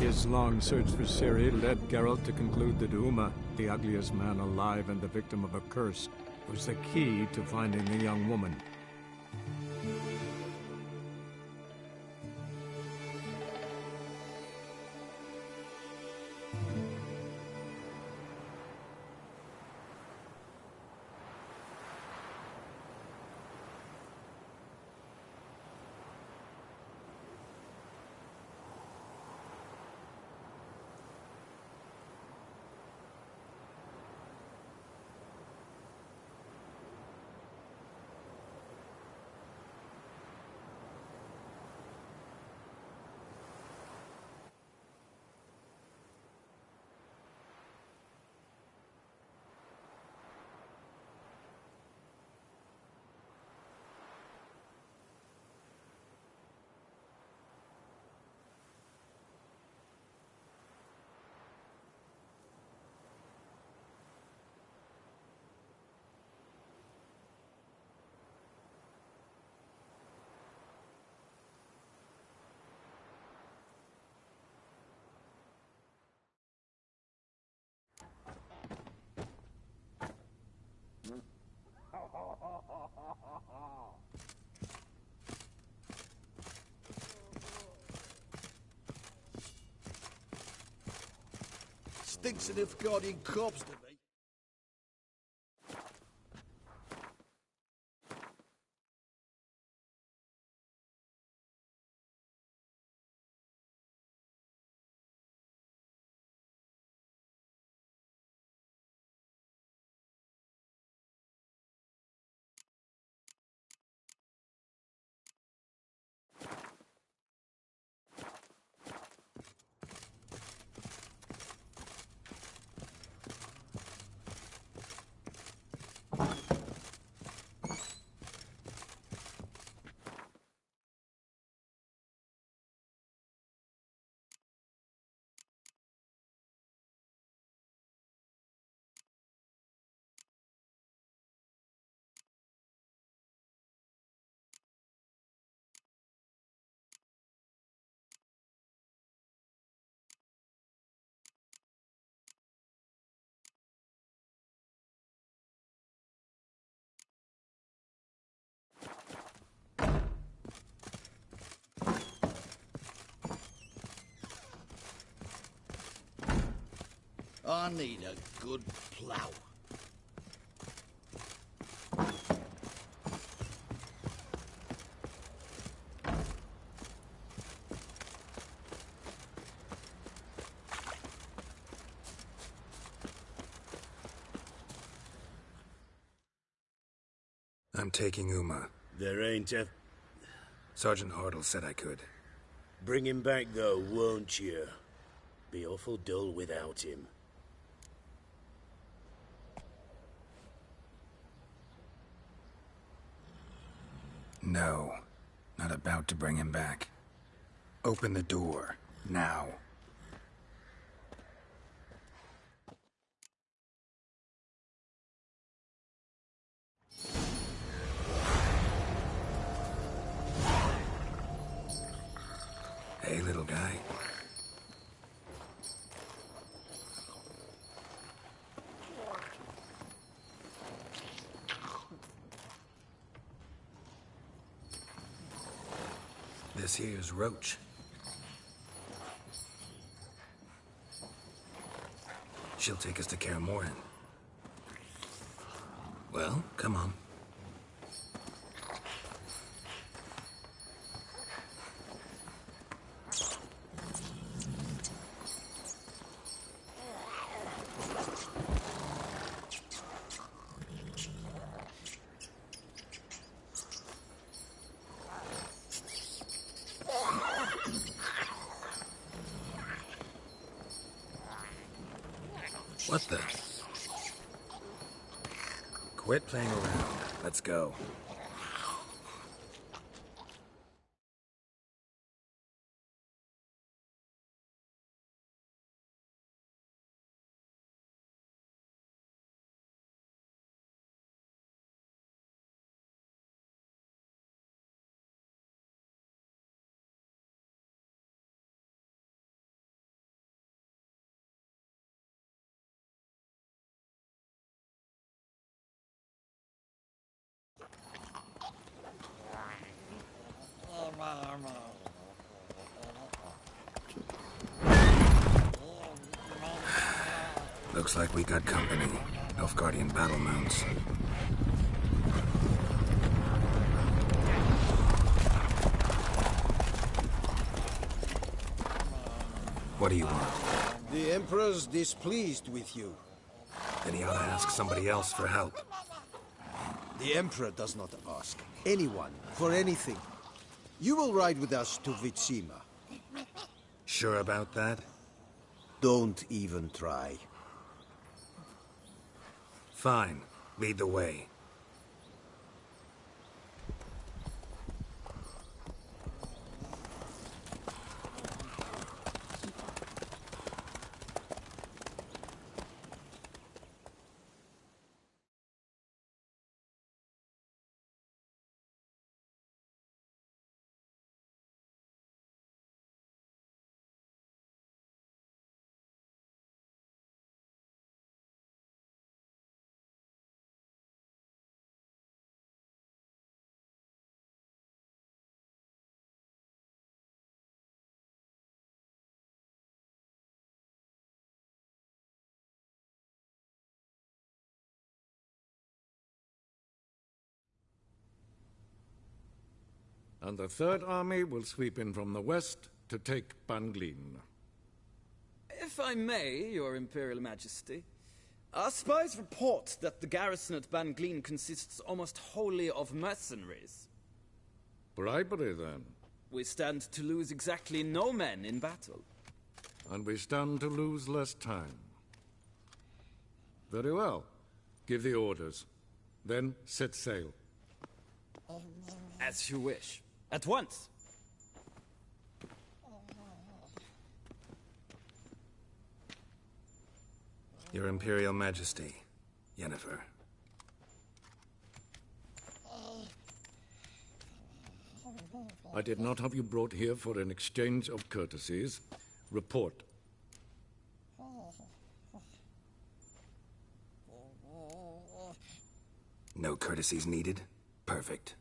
His long search for Ciri led Geralt to conclude that Uma, the ugliest man alive and the victim of a curse, was the key to finding the young woman. Stinks of Nilfgaardian corpse to me. I need a good plough. I'm taking Uma. There ain't a... Sergeant Hartle said I could. Bring him back, though, won't you? Be awful dull without him. No. Not about to bring him back. Open the door. Now. Hey, little guy. This here's Roach. She'll take us to Kaer Morhen. Well, come on. What the? Quit playing around. Let's go. Looks like we got company. Nilfgaardian battle mounts. What do you want? The Emperor's displeased with you. Then he ought to ask somebody else for help. The Emperor does not ask anyone for anything. You will ride with us to Vitsima. Sure about that? Don't even try. Fine. Lead the way. And the Third Army will sweep in from the west to take Banglin. If I may, Your Imperial Majesty, our spies report that the garrison at Banglin consists almost wholly of mercenaries. Bribery, then. We stand to lose exactly no men in battle. And we stand to lose less time. Very well. Give the orders. Then set sail. As you wish. At once. Your Imperial Majesty, Yennefer. I did not have you brought here for an exchange of courtesies. Report. No courtesies needed? Perfect.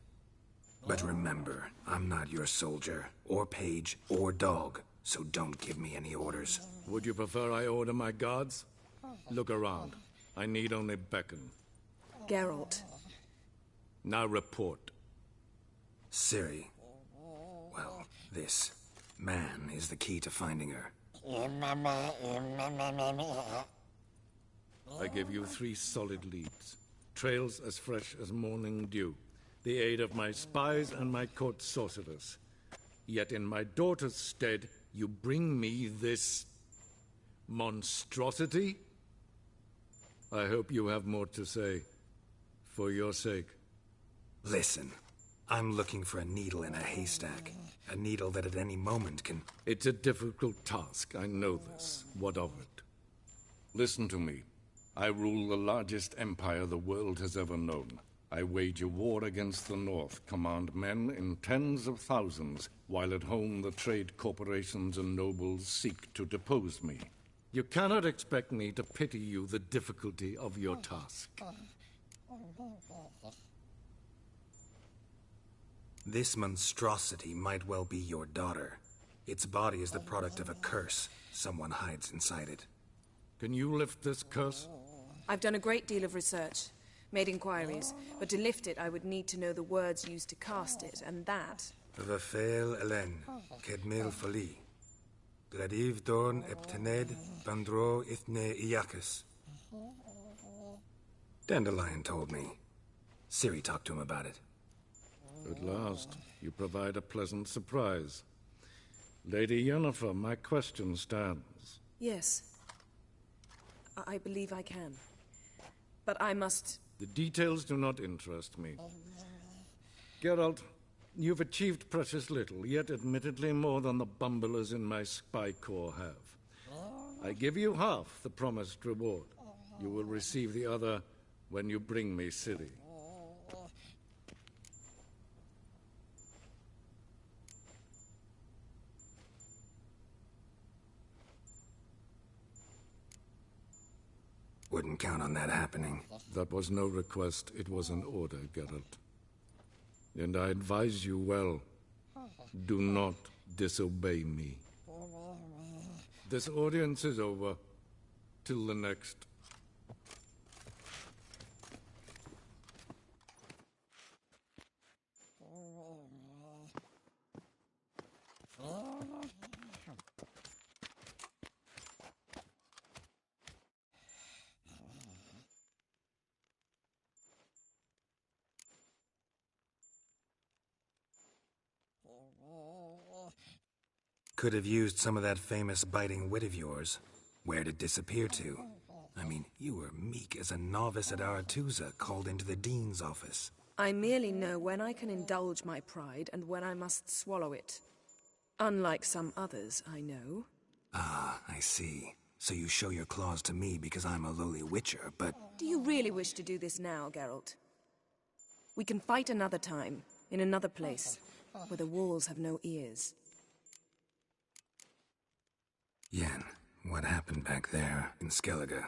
But remember, I'm not your soldier, or page, or dog, so don't give me any orders. Would you prefer I order my guards? Look around. I need only beckon. Geralt. Now report. Ciri. Well, this man is the key to finding her. I give you 3 solid leads. Trails as fresh as morning dew. The aid of my spies and my court sorcerers. Yet in my daughter's stead, you bring me this monstrosity? I hope you have more to say. For your sake. Listen, I'm looking for a needle in a haystack. A needle that at any moment can... It's a difficult task, I know this. What of it? Listen to me. I rule the largest empire the world has ever known. I wage a war against the North, command men in tens of thousands, while at home the trade corporations and nobles seek to depose me. You cannot expect me to pity you the difficulty of your task. This monstrosity might well be your daughter. Its body is the product of a curse. Someone hides inside it. Can you lift this curse? I've done a great deal of research, made inquiries, but to lift it I would need to know the words used to cast it, and that... Vafael Elen, Kedmil Fali. Gladiv Dorn Eptened Bandro Ithne Iacus. Dandelion told me. Ciri talked to him about it. At last, you provide a pleasant surprise. Lady Yennefer, my question stands. Yes. I believe I can. But I must... The details do not interest me. Geralt, you've achieved precious little, yet admittedly more than the bumblers in my spy corps have. I give you half the promised reward. You will receive the other when you bring me Ciri. Wouldn't count on that happening. That was no request, it was an order, Geralt. And I advise you well. Do not disobey me. This audience is over. Till the next. Could have used some of that famous biting wit of yours. Where'd it disappear to? I mean, you were meek as a novice at Aretusa called into the Dean's office. I merely know when I can indulge my pride and when I must swallow it. Unlike some others, I know. Ah, I see. So you show your claws to me because I'm a lowly witcher, but... Do you really wish to do this now, Geralt? We can fight another time, in another place, where the walls have no ears. Yen, what happened back there in Skellige?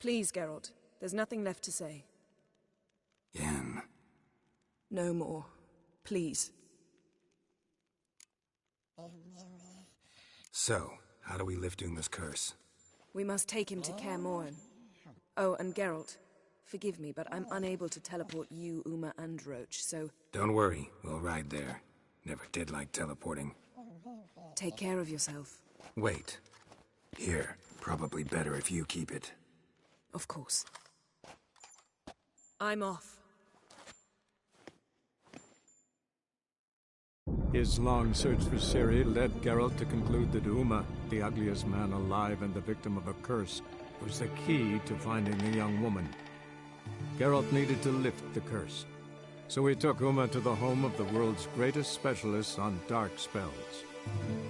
Please, Geralt. There's nothing left to say. Yen. No more. Please. So, how do we lift Uma's curse? We must take him to Kaer Morhen. Oh, and Geralt, forgive me, but I'm unable to teleport you, Uma, and Roach, so... Don't worry, we'll ride there. Never did like teleporting. Take care of yourself. Wait. Here, probably better if you keep it. Of course. I'm off. His long search for Ciri led Geralt to conclude that Uma, the ugliest man alive and the victim of a curse, was the key to finding the young woman. Geralt needed to lift the curse, so he took Uma to the home of the world's greatest specialist on dark spells,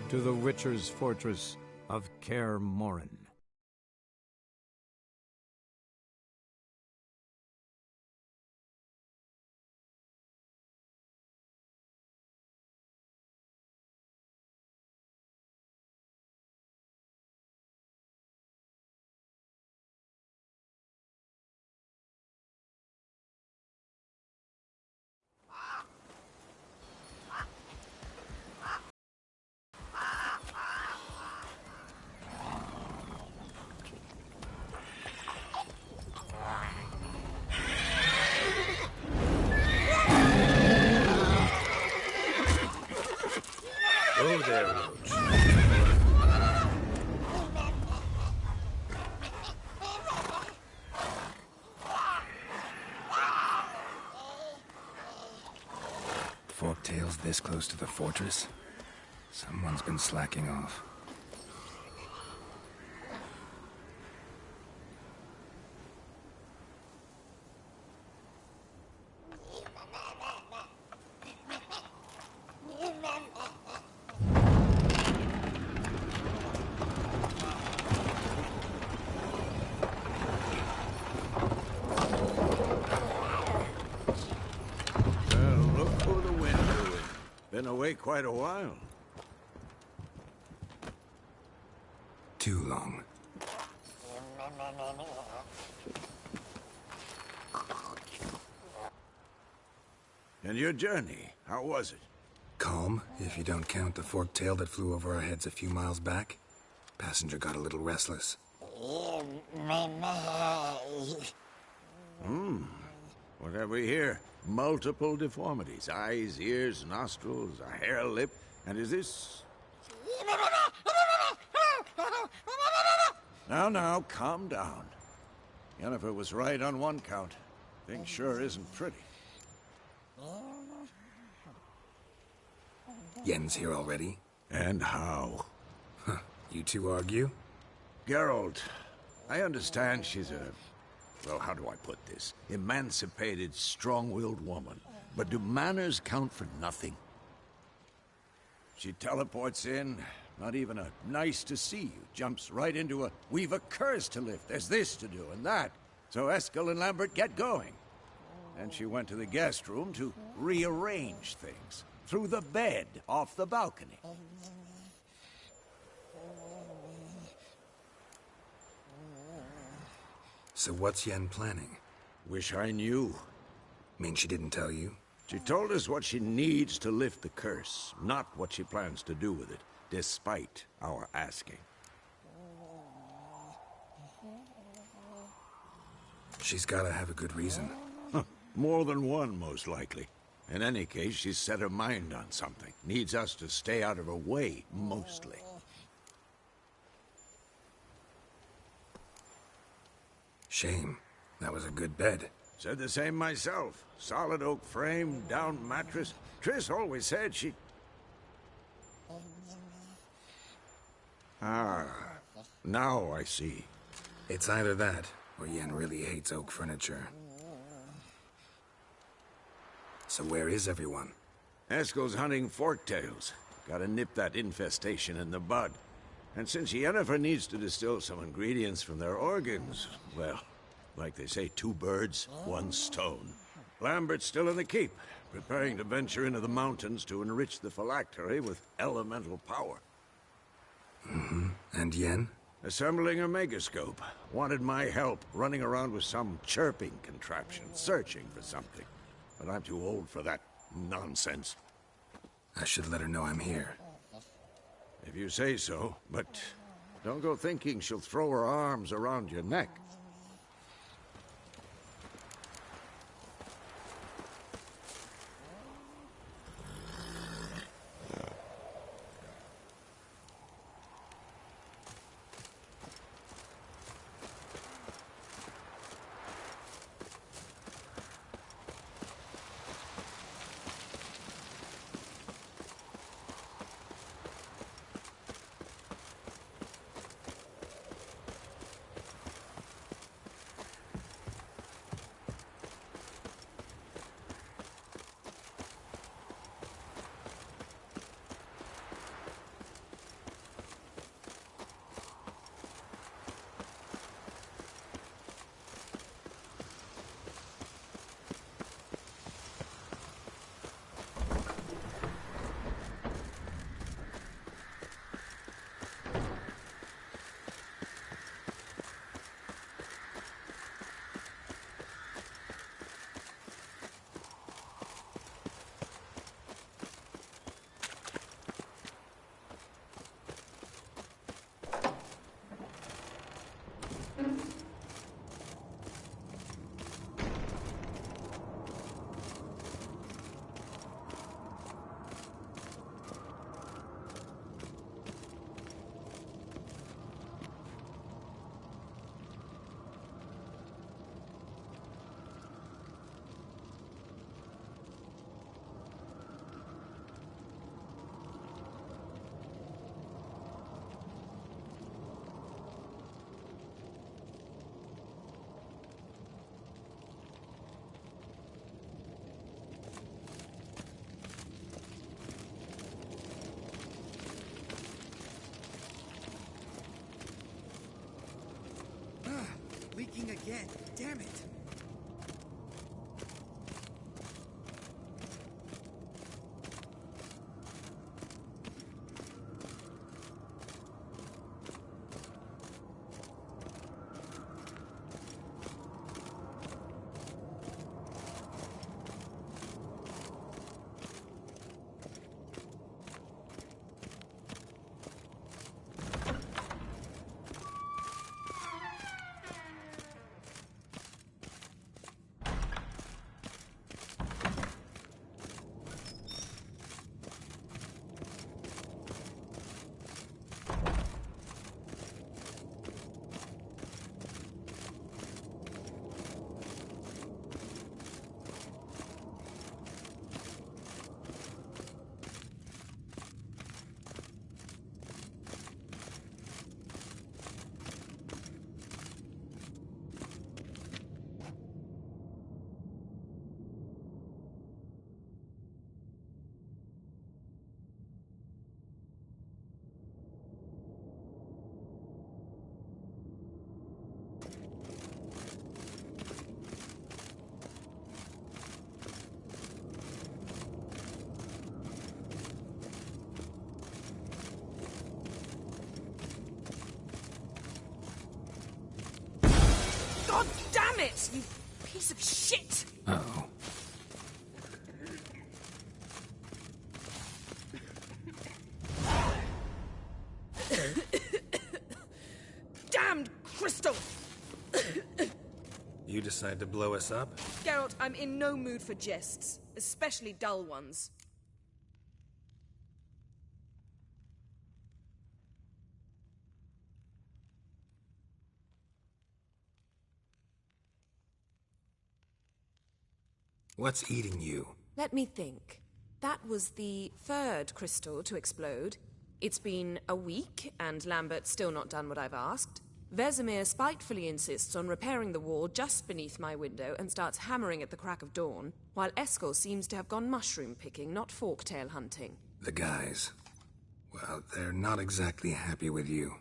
to the Witcher's fortress of Kaer Morhen. Oh, there, Roach. Forktail's this close to the fortress? Someone's been slacking off. Been away quite a while. Too long. And your journey, how was it? Calm, if you don't count the forktail that flew over our heads a few miles back. Passenger got a little restless. What have we here? Multiple deformities. Eyes, ears, nostrils, a hair lip. And is this... Now, calm down. Yennefer was right on one count. Thing sure isn't pretty. Yen's here already? And how? Huh. You two argue? Geralt, I understand she's a... Well, how do I put this? Emancipated, strong-willed woman. But do manners count for nothing? She teleports in, not even a nice to see you. Jumps right into a, we've a curse to lift, there's this to do and that. So Eskel and Lambert get going. And she went to the guest room to rearrange things. Through the bed, off the balcony. So what's Yen planning? Wish I knew. Mean she didn't tell you? She told us what she needs to lift the curse, not what she plans to do with it, despite our asking. She's gotta have a good reason. More than one, most likely. In any case, she's set her mind on something. Needs us to stay out of her way, mostly. Shame. That was a good bed. Said the same myself. Solid oak frame, down mattress. Triss always said she... Ah, now I see. It's either that, or Yen really hates oak furniture. So where is everyone? Eskel's hunting forktails. Gotta nip that infestation in the bud. And since Yennefer needs to distill some ingredients from their organs, well, like they say, 2 birds, 1 stone. Lambert's still in the keep, preparing to venture into the mountains to enrich the phylactery with elemental power. Mm-hmm. And Yen? Assembling a megascope. Wanted my help running around with some chirping contraption, searching for something. But I'm too old for that nonsense. I should let her know I'm here. If you say so, but don't go thinking she'll throw her arms around your neck. Leaking again. Damn it. God damn it, you piece of shit! Uh-oh. Damned crystal! You decide to blow us up? Geralt, I'm in no mood for jests, especially dull ones. What's eating you? Let me think. That was the third crystal to explode. It's been a week, and Lambert's still not done what I've asked. Vesemir spitefully insists on repairing the wall just beneath my window and starts hammering at the crack of dawn, while Eskel seems to have gone mushroom picking, not forktail hunting. The guys. Well, they're not exactly happy with you.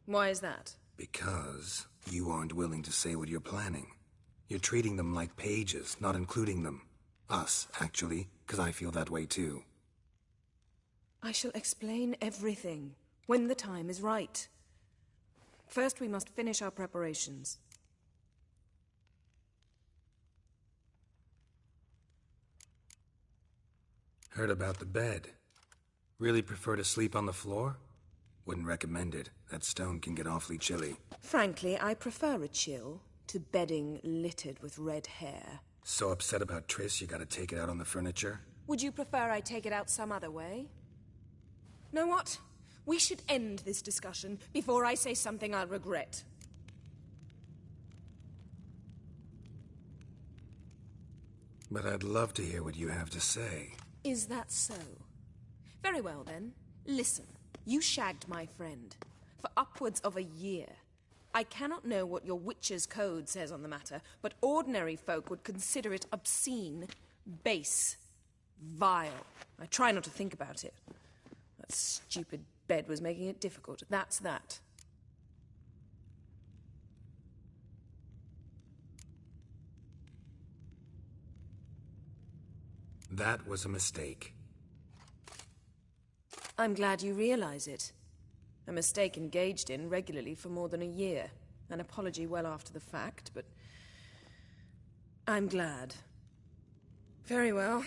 Why is that? Because you aren't willing to say what you're planning. You're treating them like pages, not including them. Us, actually, because I feel that way too. I shall explain everything, when the time is right. First, we must finish our preparations. Heard about the bed. Really prefer to sleep on the floor? Wouldn't recommend it. That stone can get awfully chilly. Frankly, I prefer a chill to bedding littered with red hair. So upset about Triss you gotta take it out on the furniture? Would you prefer I take it out some other way? Know what? We should end this discussion before I say something I'll regret. But I'd love to hear what you have to say. Is that so? Very well, then. Listen, you shagged my friend for upwards of a year. I cannot know what your Witcher's Code says on the matter, but ordinary folk would consider it obscene, base, vile. I try not to think about it. That stupid bed was making it difficult. That's that. That was a mistake. I'm glad you realize it. A mistake engaged in regularly for more than a year. An apology well after the fact, but I'm glad. Very well.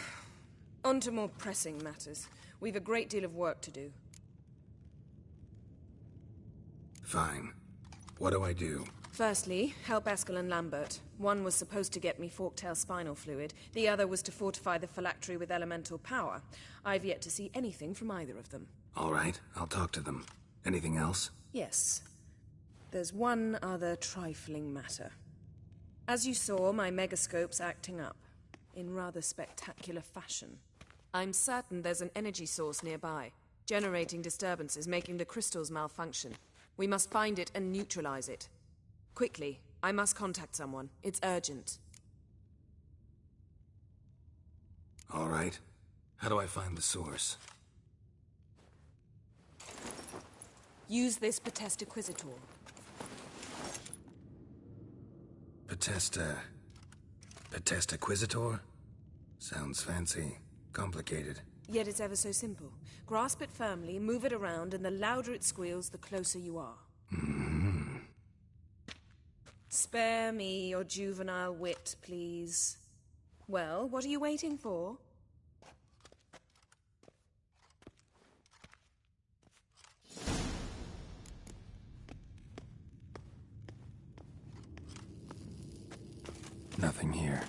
On to more pressing matters. We've a great deal of work to do. Fine. What do I do? Firstly, help Eskel and Lambert. One was supposed to get me forktail spinal fluid. The other was to fortify the phylactery with elemental power. I've yet to see anything from either of them. All right, I'll talk to them. Anything else? Yes. There's one other trifling matter. As you saw, my megascope's acting up. In rather spectacular fashion. I'm certain there's an energy source nearby, generating disturbances, making the crystals malfunction. We must find it and neutralize it. Quickly, I must contact someone. It's urgent. All right. How do I find the source? Use this Potestaquisitor. Potestaquisitor? Sounds fancy. Complicated. Yet it's ever so simple. Grasp it firmly, move it around, and the louder it squeals, the closer you are. Spare me your juvenile wit, please. Well, what are you waiting for? Nothing here.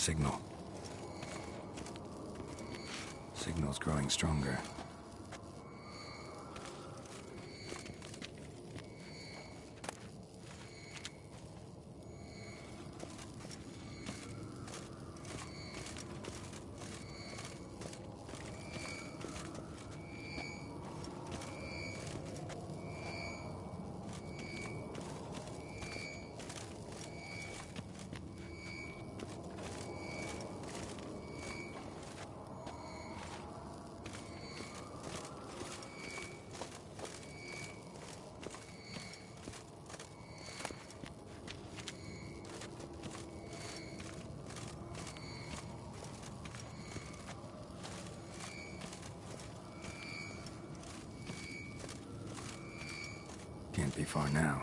signal. Signal's growing stronger. Can't be far now.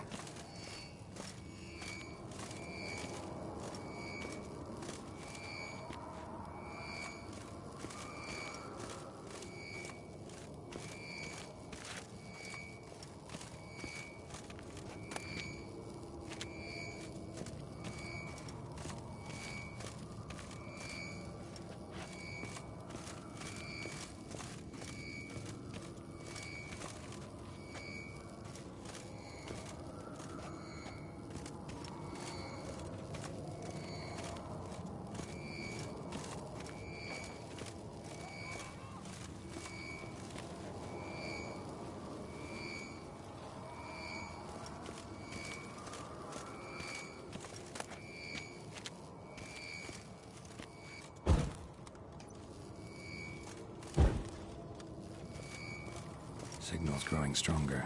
Signal's growing stronger.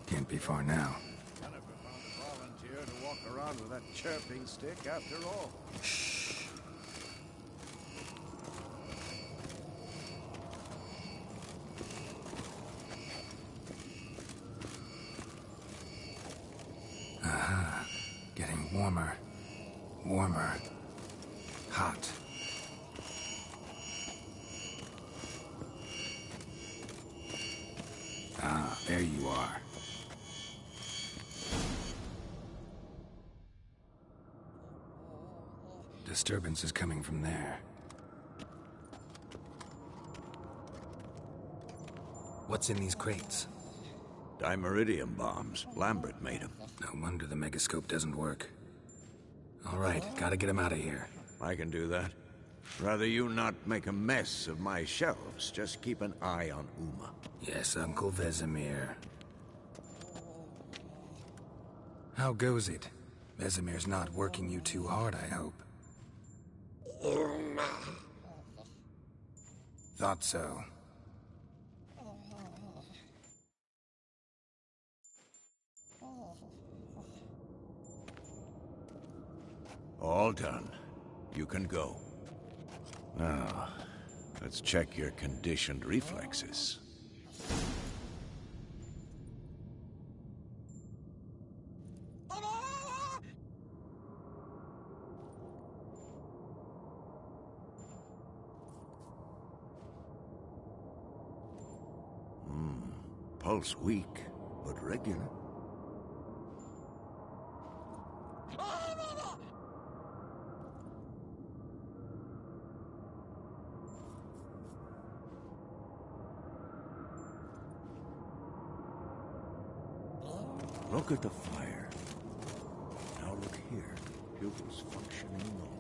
Can't be far now. I never found a volunteer to walk around with that chirping stick after all. Shh. Aha. Getting warmer. Warmer. Hot. Ah, there you are. Disturbance is coming from there. What's in these crates? Dimeridium bombs. Lambert made them. No wonder the megascope doesn't work. All right, gotta get him out of here. I can do that. Rather you not make a mess of my shelves. Just keep an eye on Uma. Yes, Uncle Vesemir. How goes it? Vesemir's not working you too hard, I hope. Thought so. All done. You can go. Now, let's check your conditioned reflexes. Pulse weak, but regular. Look at the fire. Now look here. Pupils functioning normally.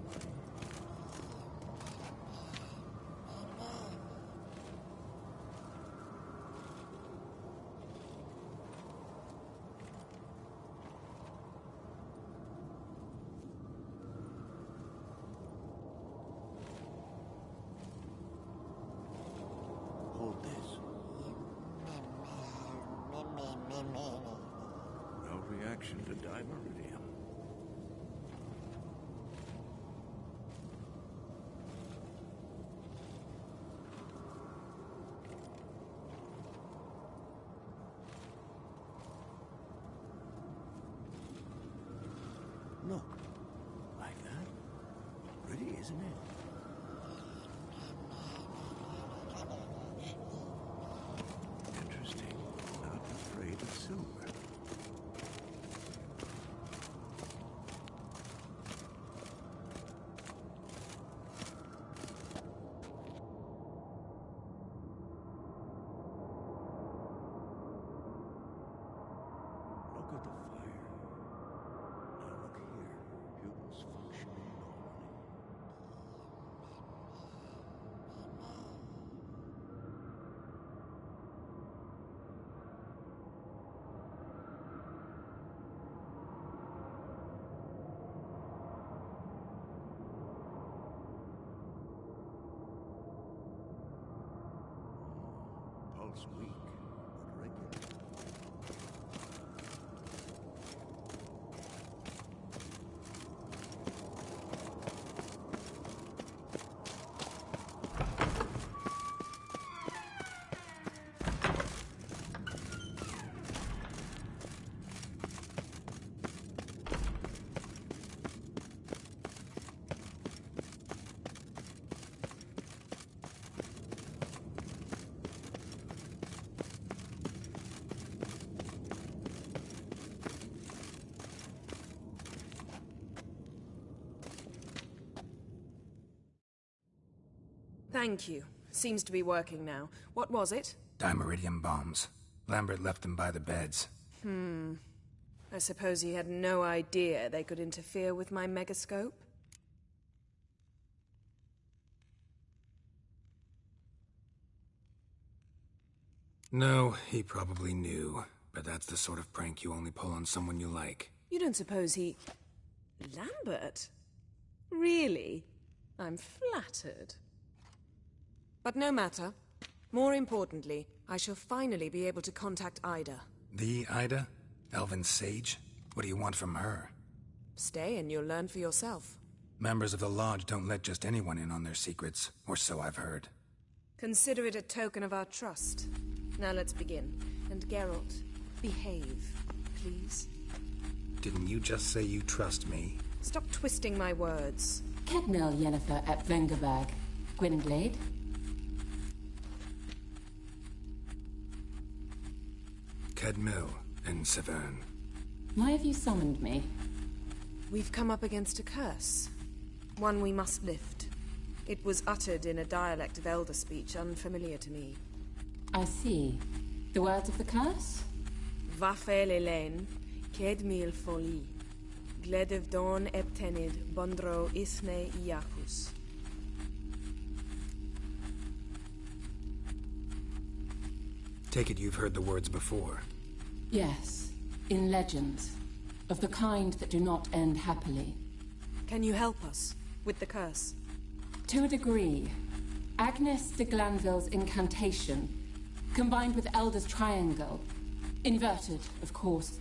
Hold this. No reaction to dimeridium. Look, like that. Pretty, isn't it? Interesting. Not afraid of silver. this week, but regular. Thank you. Seems to be working now. What was it? Dimeridium bombs. Lambert left them by the beds. I suppose he had no idea they could interfere with my megascope? No, he probably knew. But that's the sort of prank you only pull on someone you like. You don't suppose he... Lambert? Really? I'm flattered. But no matter. More importantly, I shall finally be able to contact Ida. The Ida? Elven Sage? What do you want from her? Stay and you'll learn for yourself. Members of the Lodge don't let just anyone in on their secrets, or so I've heard. Consider it a token of our trust. Now let's begin. And Geralt, behave, please. Didn't you just say you trust me? Stop twisting my words. Kedmil Yennefer at Vengerberg. Gwynblade? Kedmil and Severn. Why have you summoned me? We've come up against a curse. One we must lift. It was uttered in a dialect of Elder speech unfamiliar to me. I see. The words of the curse? Vafel Elaine, Kedmil Foli, Gledev Dawn Eptenid, Bondro Isne Iacus. Take it you've heard the words before. Yes. In legends. Of the kind that do not end happily. Can you help us with the curse? To a degree. Agnes de Glanville's incantation, combined with Elder's triangle, inverted, of course.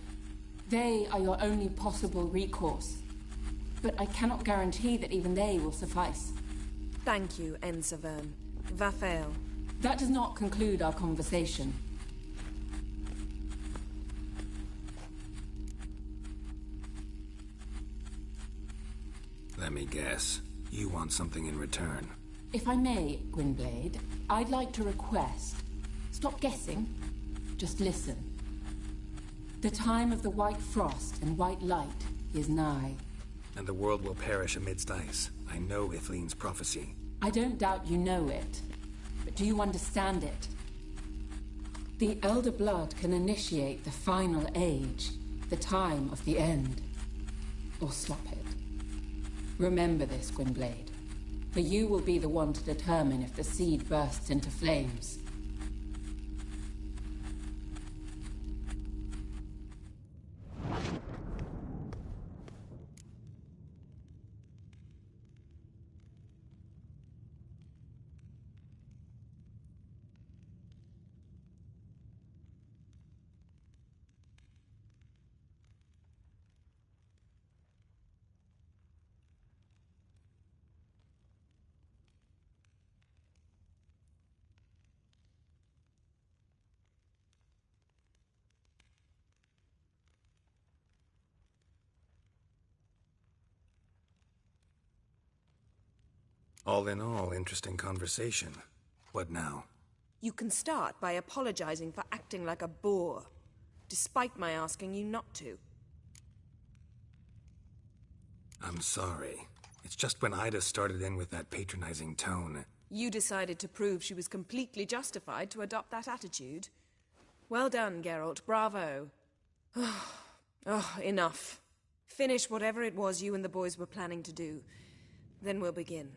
They are your only possible recourse. But I cannot guarantee that even they will suffice. Thank you, Ensevern. Vafel. That does not conclude our conversation. Let me guess. You want something in return. If I may, Gwynblade, I'd like to request. Stop guessing. Just listen. The time of the white frost and white light is nigh. And the world will perish amidst ice. I know Ithleen's prophecy. I don't doubt you know it. But do you understand it? The Elder Blood can initiate the final age, the time of the end. Or stop it. Remember this, Gwynblade. For you will be the one to determine if the seed bursts into flames. All in all, interesting conversation. What now? You can start by apologizing for acting like a boor, despite my asking you not to. I'm sorry. It's just when Ida started in with that patronizing tone. You decided to prove she was completely justified to adopt that attitude. Well done, Geralt. Bravo. Enough. Finish whatever it was you and the boys were planning to do. Then we'll begin.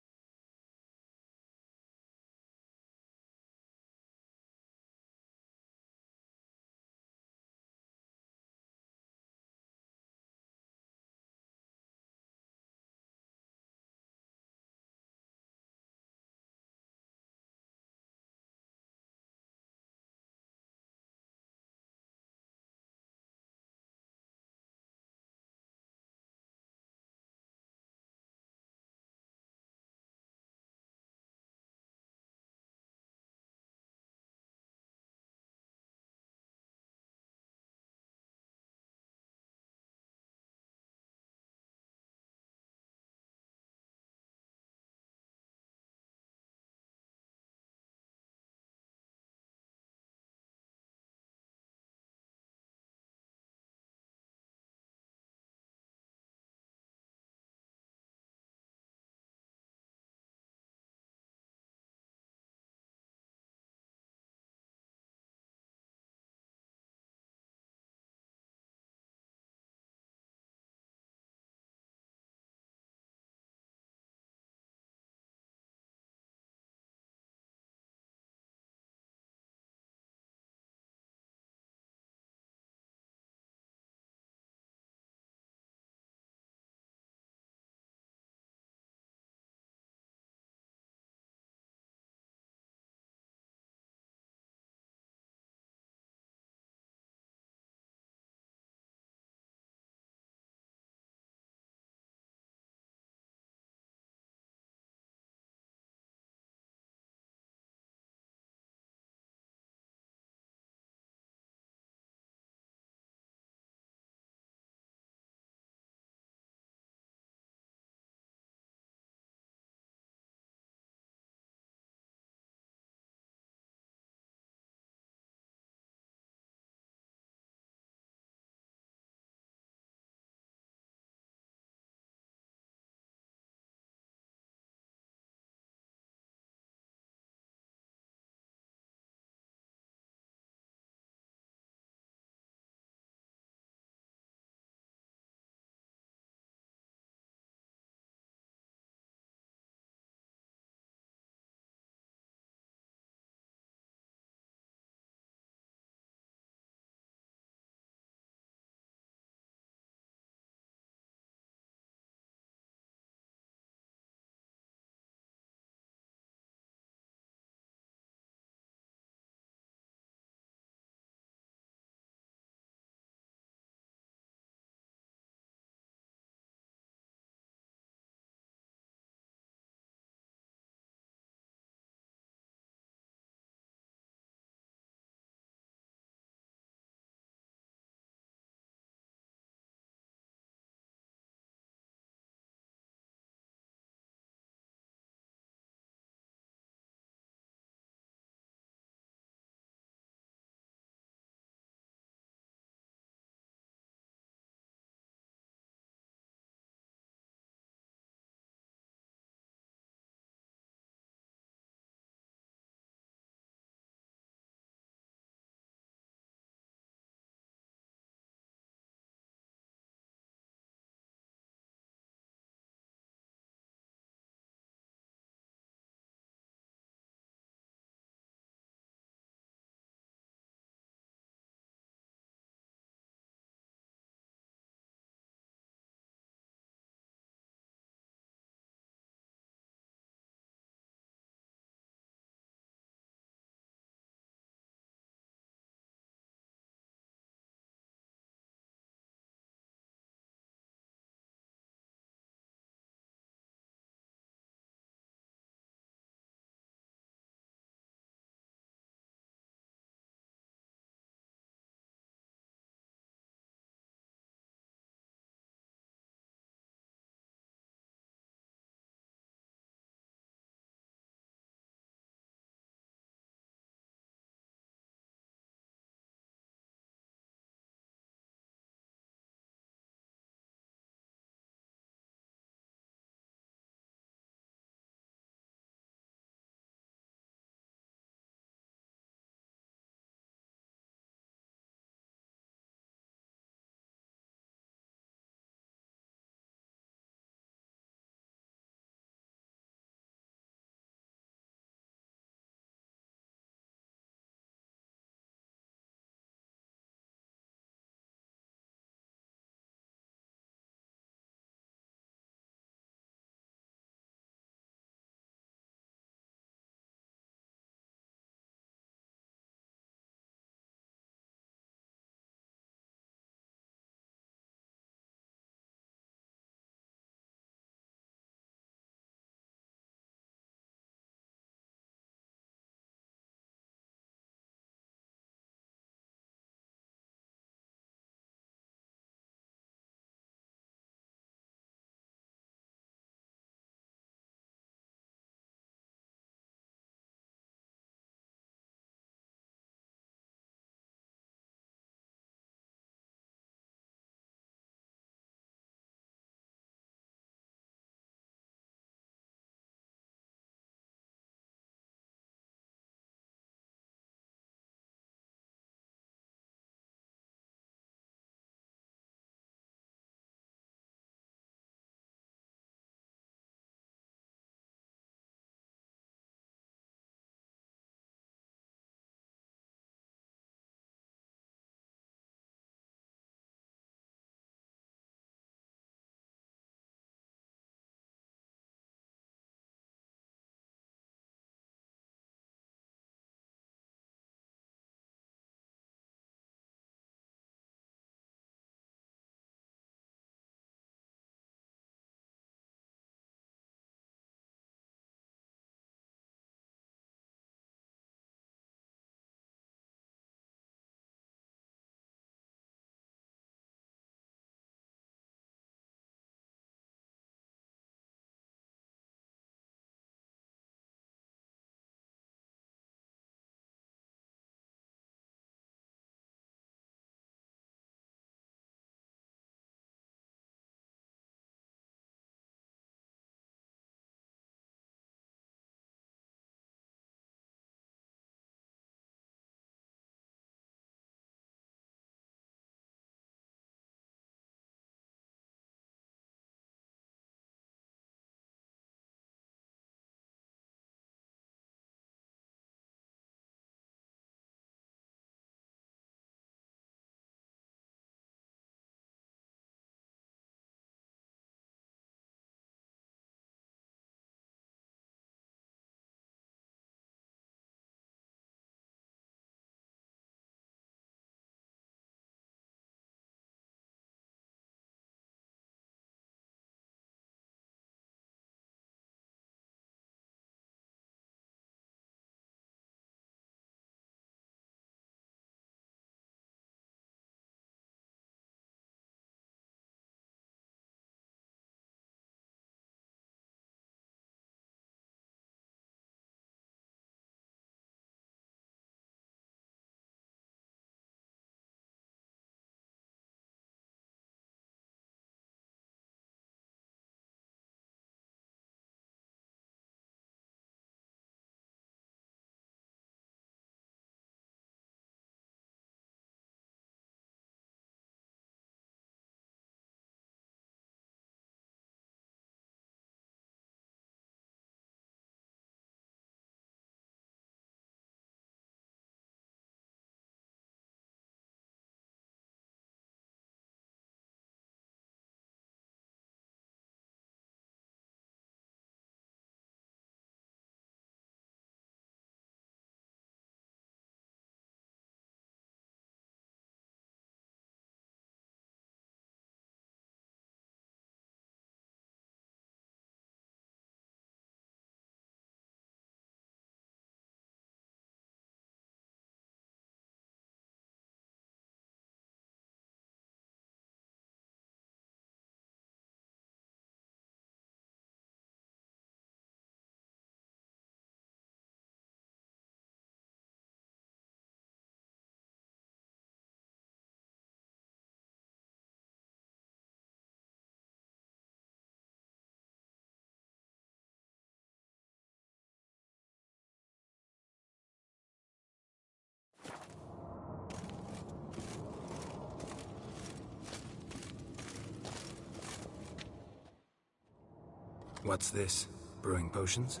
What's this? Brewing potions?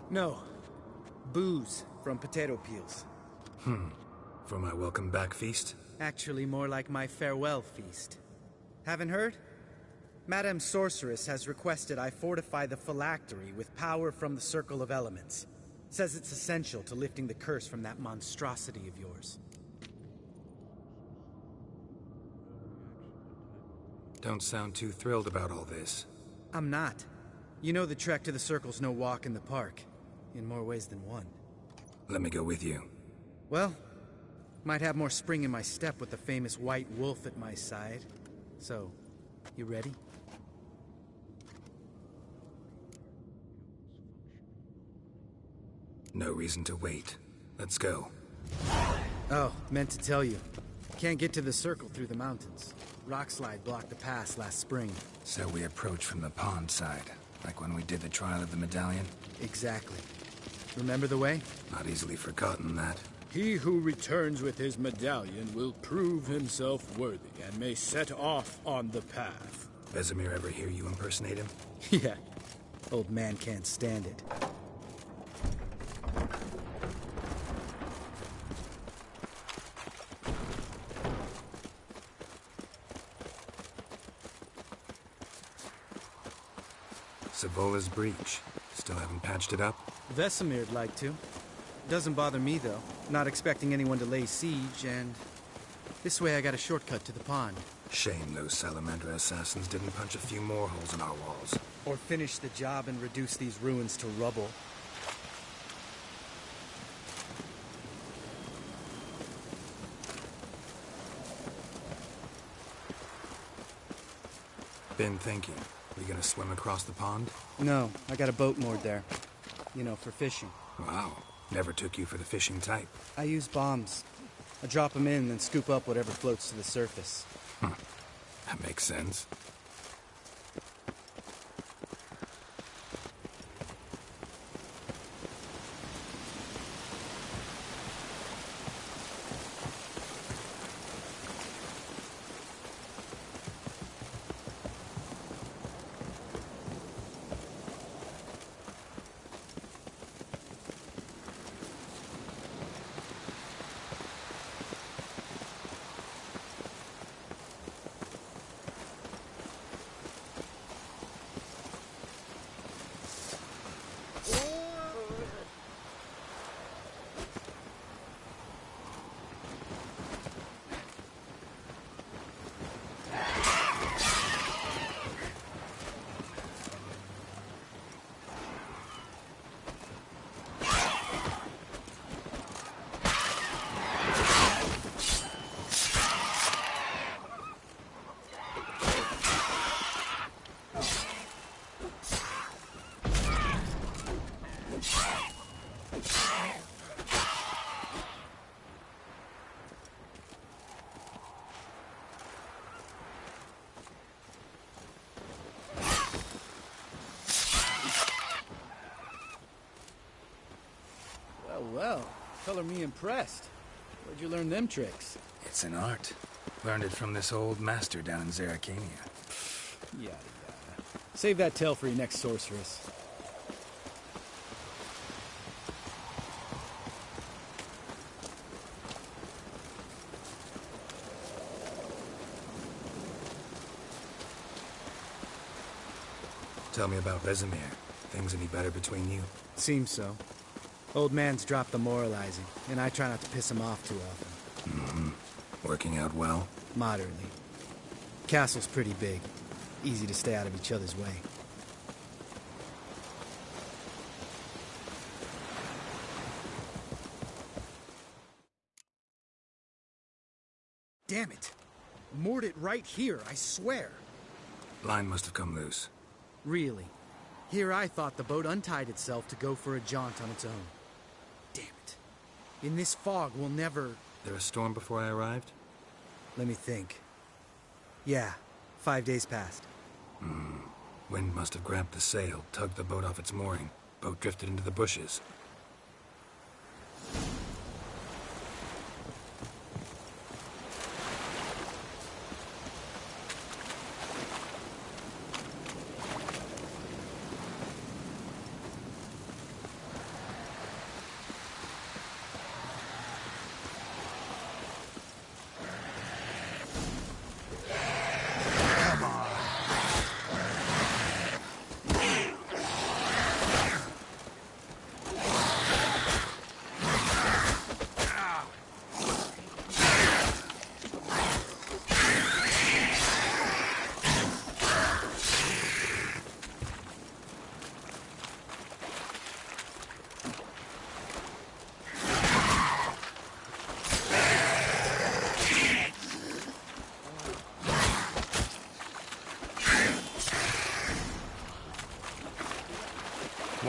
No. Booze from potato peels. For my welcome back feast? Actually, more like my farewell feast. Haven't heard? Madame Sorceress has requested I fortify the phylactery with power from the Circle of Elements. Says it's essential to lifting the curse from that monstrosity of yours. Don't sound too thrilled about all this. I'm not. You know the trek to the Circle's no walk in the park. In more ways than one. Let me go with you. Well, might have more spring in my step with the famous White Wolf at my side. So, you ready? No reason to wait. Let's go. Oh, meant to tell you. Can't get to the Circle through the mountains. Rockslide blocked the pass last spring. So we approach from the pond side, like when we did the trial of the medallion? Exactly. Remember the way? Not easily forgotten, that. He who returns with his medallion will prove himself worthy and may set off on the path. Vesemir ever hear you impersonate him? Yeah. Old man can't stand it. Sabola's breach. Still haven't patched it up? Vesemir'd like to. Doesn't bother me, though. Not expecting anyone to lay siege, and... this way I got a shortcut to the pond. Shame those Salamander assassins didn't punch a few more holes in our walls. Or finish the job and reduce these ruins to rubble. Been thinking. We gonna swim across the pond? No, I got a boat moored there. You know, for fishing. Wow. Never took you for the fishing type. I use bombs. I drop them in, then scoop up whatever floats to the surface. That makes sense. Well, color me impressed. Where'd you learn them tricks? It's an art. Learned it from this old master down in Zerrikania. Yada yada. Save that tale for your next sorceress. Tell me about Vesemir. Things any better between you? Seems so. Old man's dropped the moralizing, and I try not to piss him off too often. Working out well? Moderately. Castle's pretty big. Easy to stay out of each other's way. Damn it! Moored it right here, I swear. Line must have come loose. Really? Here I thought the boat untied itself to go for a jaunt on its own. Damn it. In this fog, we'll never... There a storm before I arrived? Let me think. Yeah, 5 days passed. Wind must have grabbed the sail, tugged the boat off its mooring. Boat drifted into the bushes.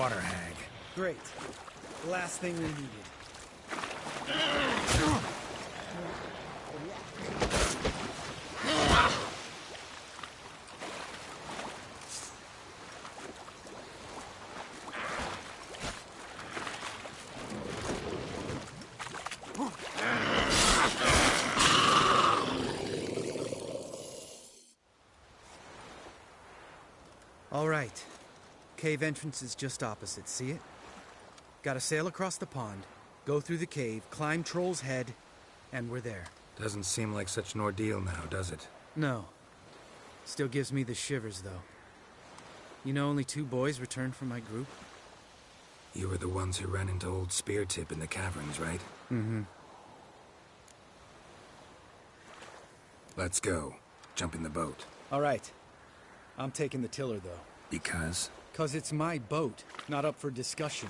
water hag. Great. The last thing we needed. All right. Cave entrance is just opposite, see it? Gotta sail across the pond, go through the cave, climb Troll's Head, and we're there. Doesn't seem like such an ordeal now, does it? No. Still gives me the shivers, though. You know only 2 boys returned from my group? You were the ones who ran into old Speartip in the caverns, right? Mm-hmm. Let's go. Jump in the boat. All right. I'm taking the tiller, though. Because? 'Cause it's my boat, not up for discussion.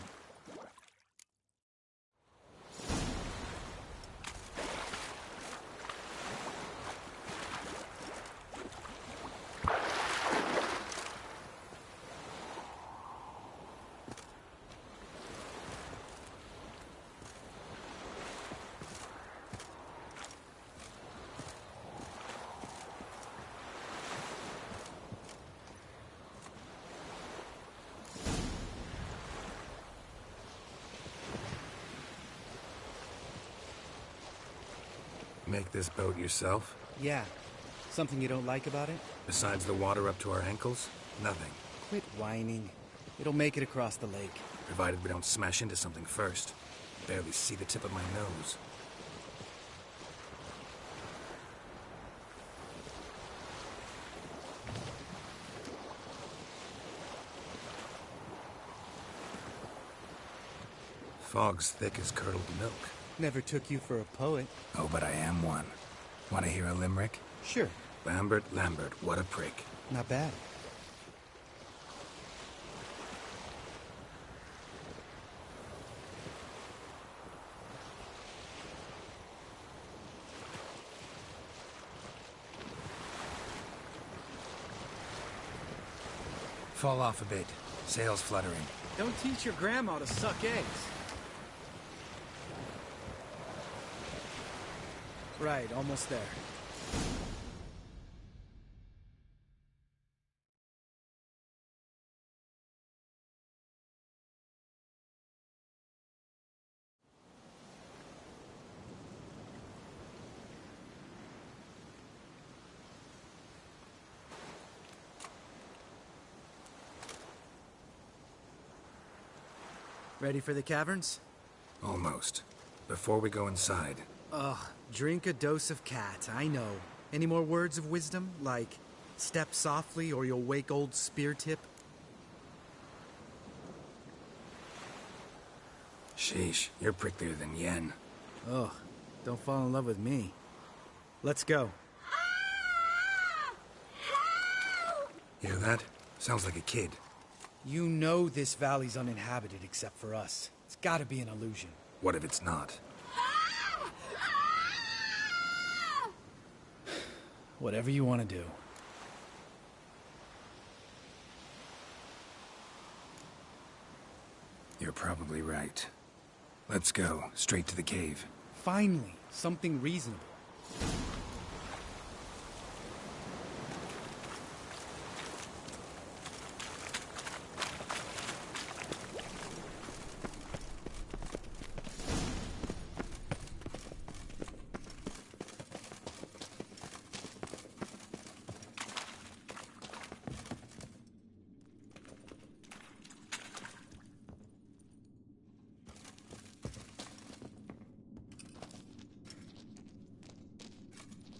Make this boat yourself? Yeah. Something you don't like about it? Besides the water up to our ankles? Nothing. Quit whining. It'll make it across the lake. Provided we don't smash into something first. Barely see the tip of my nose. Fog's thick as curdled milk. Never took you for a poet. Oh, but I am one. Want to hear a limerick? Sure. Lambert, what a prick. Not bad. Fall off a bit. Sails fluttering. Don't teach your grandma to suck eggs. Right, almost there. Ready for the caverns? Almost. Before we go inside. Ugh, drink a dose of cat, I know. Any more words of wisdom? Like, step softly or you'll wake old Speartip? Sheesh, you're pricklier than Yen. Ugh, don't fall in love with me. Let's go. Hear that? Sounds like a kid. You know this valley's uninhabited except for us. It's gotta be an illusion. What if it's not? Whatever you want to do. You're probably right. Let's go, straight to the cave. Finally, something reasonable.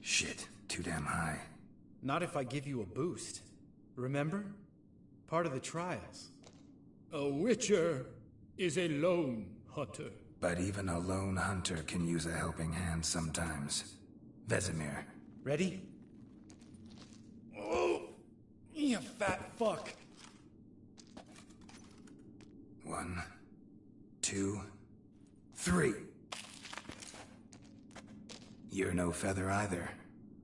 Shit, too damn high. Not if I give you a boost. Remember? Part of the trials. A witcher is a lone hunter. But even a lone hunter can use a helping hand sometimes. Vesemir. Ready? Oh, you fat fuck. 1, 2, 3. You're no feather either.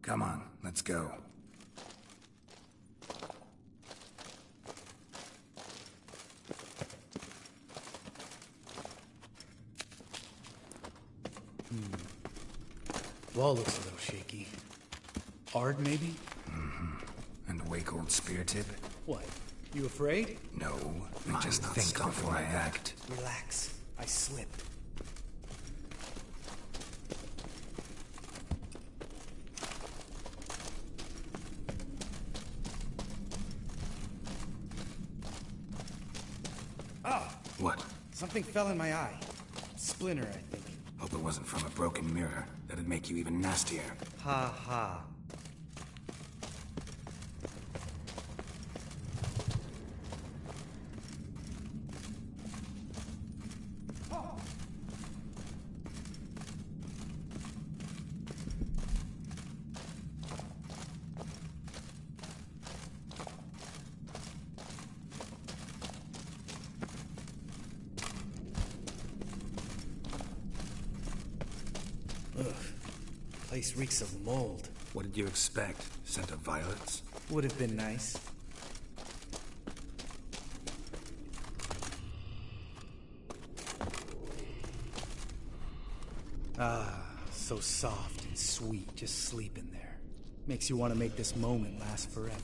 Come on, let's go. Wall looks a little shaky. Ard, maybe? And wake old spear tip? What? You afraid? No, I just think before I act. Relax. I slipped. Ah! What? Something fell in my eye. Splinter, I think. Hope it wasn't from a broken mirror. That'd make you even nastier. Ha ha. Place reeks of mold. What did you expect? Scent of violets? Would have been nice. Ah, so soft and sweet, just sleeping there. Makes you want to make this moment last forever.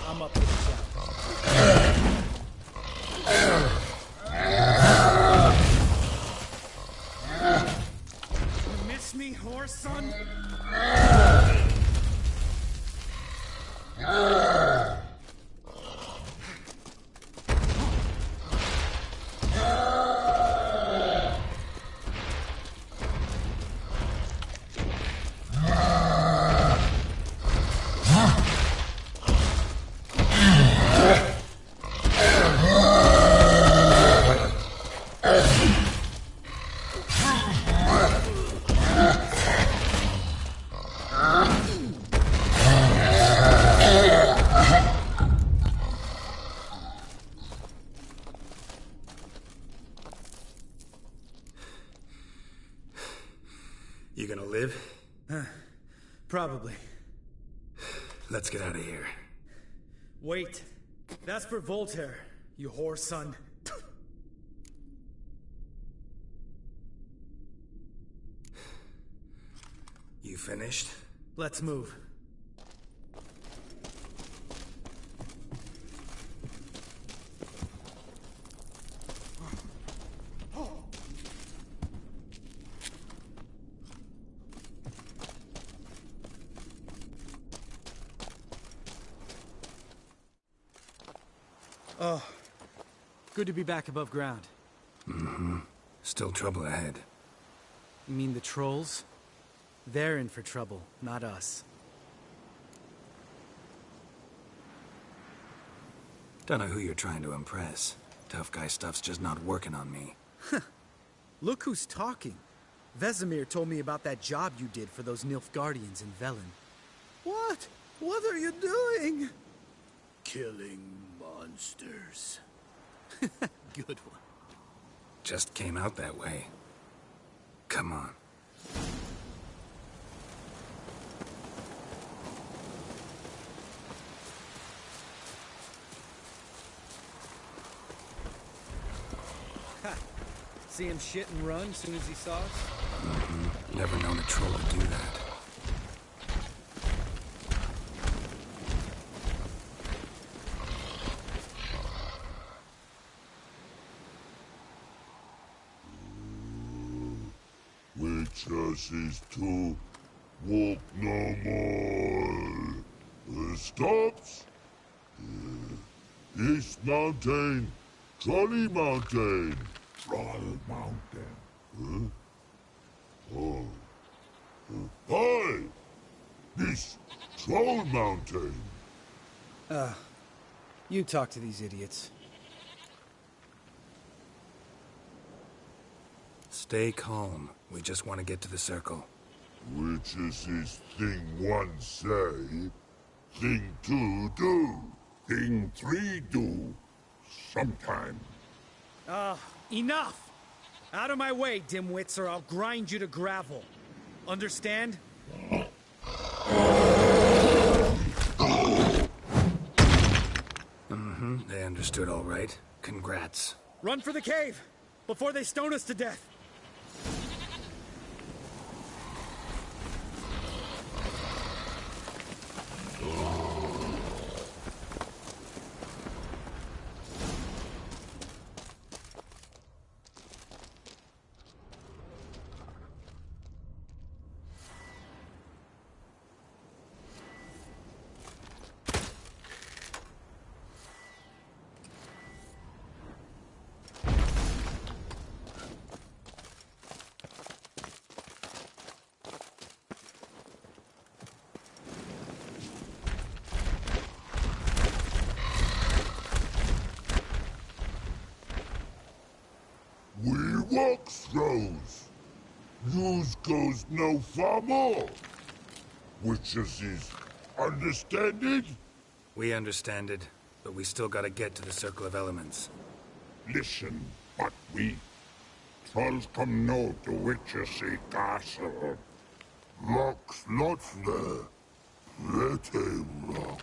I'm up to the job. You miss me, horse son? You gonna live? Probably. Let's get out of here. Wait. That's for Voltaire, you whore son. You finished? Let's move. Oh, good to be back above ground. Mm-hmm. Still trouble ahead. You mean the trolls? They're in for trouble, not us. Don't know who you're trying to impress. Tough guy stuff's just not working on me. Look who's talking. Vesemir told me about that job you did for those Nilfgaardians in Velen. What? What are you doing? Killing monsters. Good one. Just came out that way. Come on. Ha! See him shit and run as soon as he saw us? Mm-hmm. Never known a troll to do that. Witches is to walk no more. Stops. East Mountain, Trolley Mountain. Troll Mountain. Huh? Oh. Hi! This Troll Mountain. You talk to these idiots. Stay calm. We just want to get to the circle. Which is his thing one say, thing two do, thing three do, sometime. Enough! Out of my way, dimwits, or I'll grind you to gravel. Understand? They understood all right. Congrats. Run for the cave! Before they stone us to death! Walks throws. News goes no far more. Which is understand it? We understand it, but we still gotta get to the Circle of Elements. Listen, but we trolls come no to Witchersea Castle. Rocks lots there. Let a rock.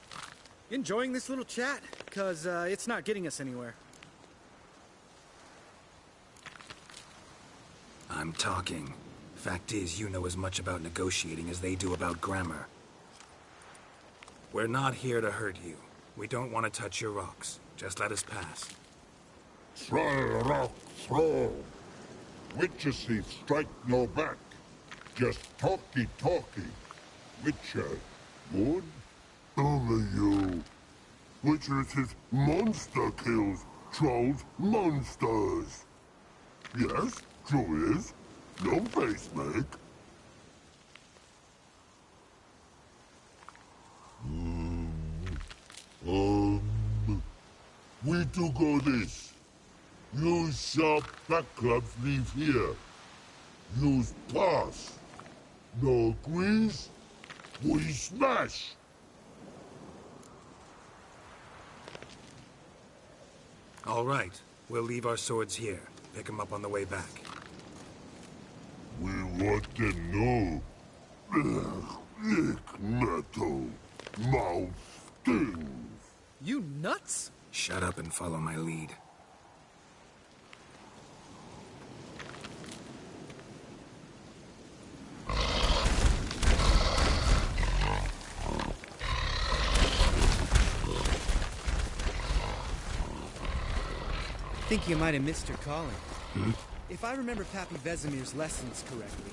Enjoying this little chat? 'Cause it's not getting us anywhere. I'm talking. Fact is, you know as much about negotiating as they do about grammar. We're not here to hurt you. We don't want to touch your rocks. Just let us pass. Try rock throw. Witchersea strike no back. Just talky. Witcher, good? Only you. Witchersea monster kills trolls monsters. Yes? True is. No face make. We do go this. Use sharp back clubs leave here. Use pass. No agrees? We smash. All right. We'll leave our swords here. Pick them up on the way back. We want to know. Lick metal. Mouth stings. You nuts? Shut up and follow my lead. Think you might have missed her calling. If I remember Pappy Vesemir's lessons correctly,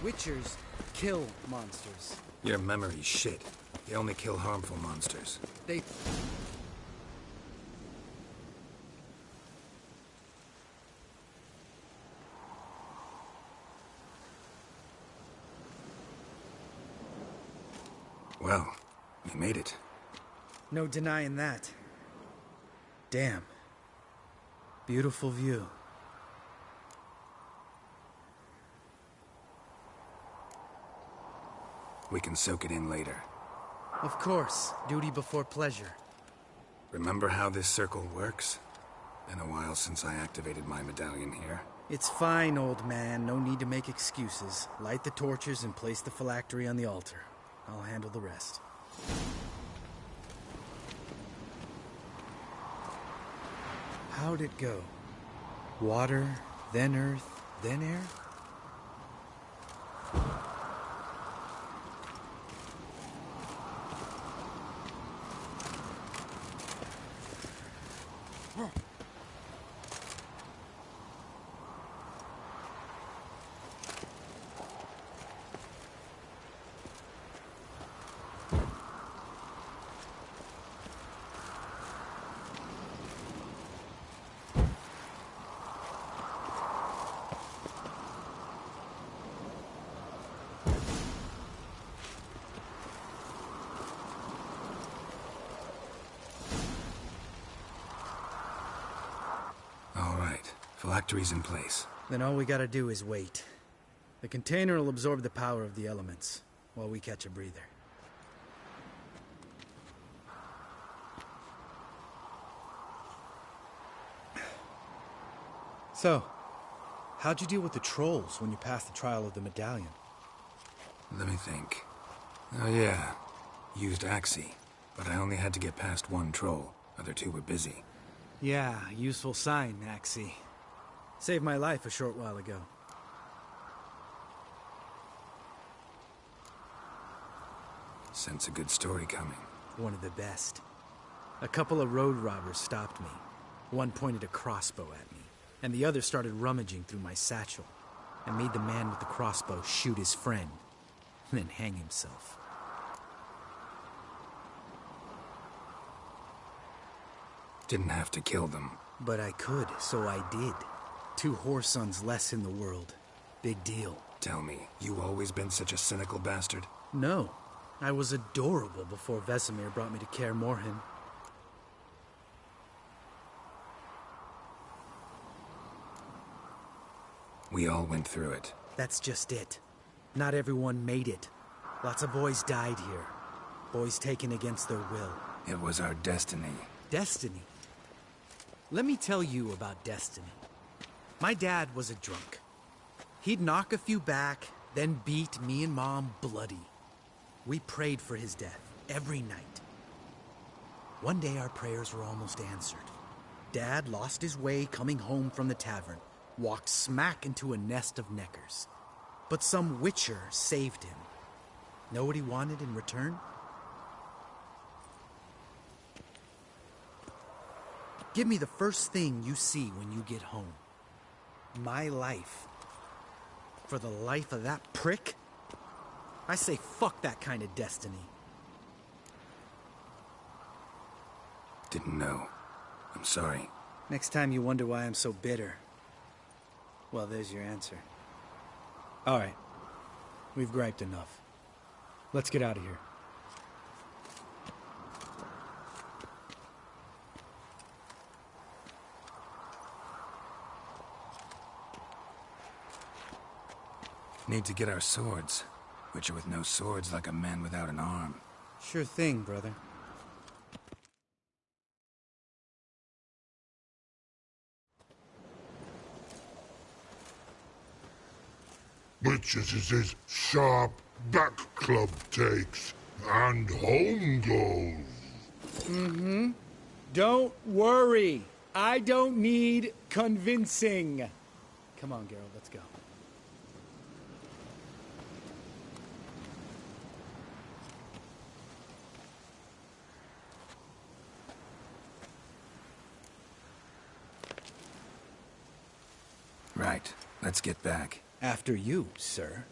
Witchers kill monsters. Your memory's shit. They only kill harmful monsters. They... Well, you made it. No denying that. Damn. Beautiful view. We can soak it in later. Of course. Duty before pleasure. Remember how this circle works? Been a while since I activated my medallion here. It's fine, old man. No need to make excuses. Light the torches and place the phylactery on the altar. I'll handle the rest. How'd it go? Water, then earth, then air? Phylactery's in place. Then all we gotta do is wait. The container will absorb the power of the elements, while we catch a breather. So, how'd you deal with the trolls when you passed the trial of the medallion? Let me think. Oh yeah, used Axii, but I only had to get past one troll. Other two were busy. Yeah, useful sign, Axii. Saved my life a short while ago. Sense a good story coming. One of the best. A couple of road robbers stopped me. One pointed a crossbow at me, and the other started rummaging through my satchel. I made the man with the crossbow shoot his friend, and then hang himself. Didn't have to kill them. But I could, so I did. 2 whoresons less in the world. Big deal. Tell me, you always been such a cynical bastard? No. I was adorable before Vesemir brought me to Kaer Morhen. We all went through it. That's just it. Not everyone made it. Lots of boys died here. Boys taken against their will. It was our destiny. Destiny? Let me tell you about destiny. My dad was a drunk. He'd knock a few back, then beat me and Mom bloody. We prayed for his death every night. One day our prayers were almost answered. Dad lost his way coming home from the tavern, walked smack into a nest of neckers. But some witcher saved him. Know what he wanted in return? Give me the first thing you see when you get home. My life. For the life of that prick? I say fuck that kind of destiny. Didn't know. I'm sorry. Next time you wonder why I'm so bitter, well, there's your answer. All right. We've griped enough. Let's get out of here. Need to get our swords. Witcher with no swords like a man without an arm. Sure thing, brother. Witches is his sharp back club takes, and home goes. Mm-hmm. Don't worry. I don't need convincing. Come on, Geralt, let's go. Right. Let's get back. After you, sir.